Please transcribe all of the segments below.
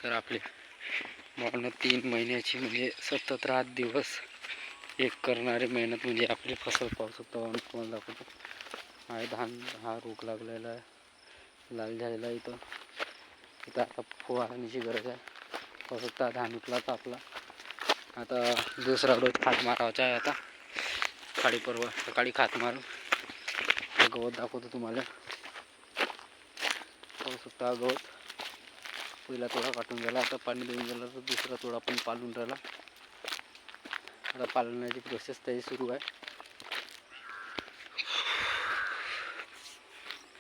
तर आपले भावना 3 महिन्याची म्हणजे सतत रात दिवस एक करणारी मेहनत म्हणजे आपली फसल पाहू शकतो. तुम्हाला दाखवतो. हा धान, हा रोग लागलेला आहे, लाल झालेला आहे. इथं आता फवारणीची गरज आहे. पाहू शकता धान उठला तर आपला आता दुसरा डोस खात मारायचा आहे. आता सकाळी खात मारून गवत दाखवतो तुम्हाला. पाहू शकता गवत पहिला तोडा काटून गेला, आता पाणी देऊन गेला तर दुसरा तोडा पण पालून राहिला. आता पालण्याची प्रोसेस त्याची सुरू आहे.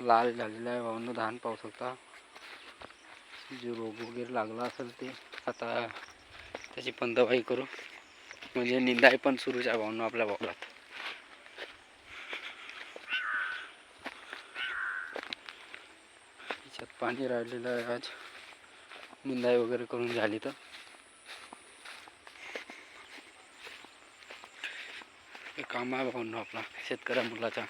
लाल झालेला आहे भावांनो धान. पाहू शकता जे रोग वगैरे लागला असेल ते आता त्याची पण दवाई करू, म्हणजे निंदाई पण सुरूच आहे भावांनो आपल्या वावरात. त्याच्यात पाणी राहिलेलं आहे. आज निंदाई वगैरे करून झाली तर हे काम आहे भावांनो आपला शेतकऱ्या मुलाचा.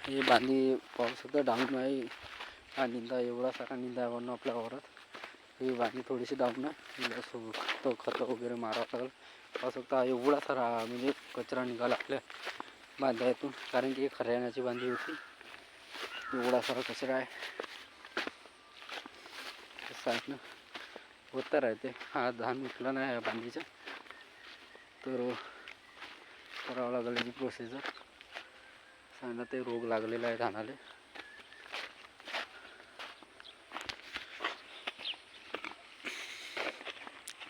हे बांधी पाहू शकता डाऊन आहे. हा निंदा एवढा सारा निंदा आहे भावांनो आपल्या वावरात. ही बांधी थोडीशी डाऊन आहे, तो खत वगैरे मारावं लागेल. पाहू शकता एवढा सारा म्हणजे कचरा निघाला आपल्या बांधायतून, कारण की हरियाणाची बांधी होती. एवढा सारा कचरा आहे. साईडनं होतं राहते. हा धान उठला नाही या बांधीचा, तर करावं लागेल याची प्रोसिजर. सांगा ते रोग लागलेला आहे धानाले.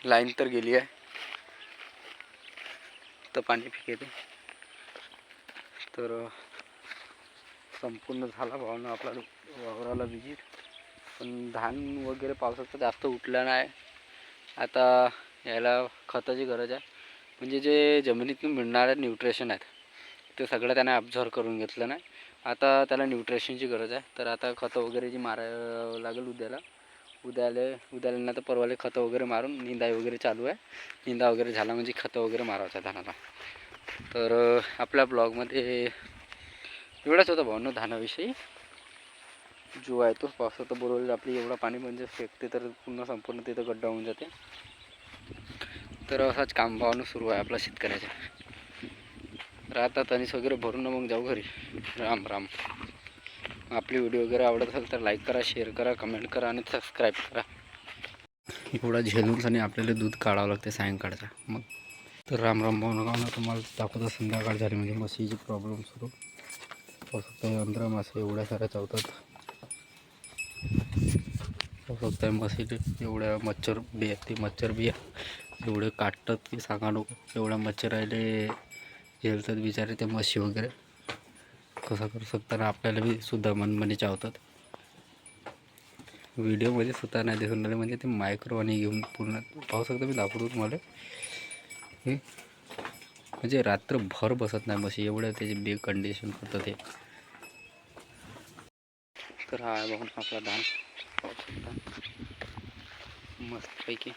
लाईन तर गेली आहे, तर पाणी फेकते तर संपूर्ण झाला भावानं आपला वावराला विजिट. पण धान वगैरे पावसाचं जास्त उठलं नाही. आता याला खताची गरज आहे, म्हणजे जे जमिनीतून मिळणारे न्यूट्रिशन आहेत ते सगळं त्याने ॲब्झॉर्व करून घेतलं नाही. आता त्याला न्यूट्रिशनची गरज आहे, तर आता खतं वगैरे जी मारायला लागेल उद्याला ना तर परवाले खतं वगैरे मारून निंदाई वगैरे चालू आहे. निंदा वगैरे झाला म्हणजे खतं वगैरे मारायचं आहे धानाला. तर आपल्या ब्लॉगमध्ये एवढाच होता भावनो धानाविषयी. जो आहे तो पावसात बोलवलेली आपली एवढा पाणी म्हणजे फेकते तर पूर्ण संपूर्ण तिथं गड्डा होऊन जाते. तर असाच काम भावनं सुरू आहे आपल्या शेतकऱ्याच्या. राहतात तणीस वगैरे भरून मग जाऊ घरी. राम राम. आपली व्हिडिओ वगैरे आवडत असेल तर लाईक करा, शेअर करा, कमेंट करा आणि सबस्क्राईब करा. एवढा झेलून आणि आपल्याला दूध काढावं लागते सायंकाळचा. मग तर राम राम भाऊ नका तुम्हाला दाखवता संध्याकाळ झाली म्हणजे म्हशीची प्रॉब्लेम सुरू. फक्त 15 मासे एवढ्या साऱ्या चावतात. फक्त म्हशीचे एवढ्या मच्छर बिया, ती मच्छर बिया एवढे काटतात की सांगा नको. एवढ्या मच्छर राहिले झेलतात बिचारे ते म्हशी वगैरे. कसं करू शकताना आपल्याला बी सुद्धा मनमानी चावतात. व्हिडिओमध्ये सुद्धा नाही दिसून राहिले, म्हणजे ते मायक्रो आणि घेऊन पूर्ण पाहू शकता. मी दाखवतो तुम्हाला. हे म्हणजे रात्रभर बसत नाही म्हशी, एवढं त्याची बे कंडिशन करतं ते. तर हा आहे बघून आपला धान पाहू शकता मस्तपैकी.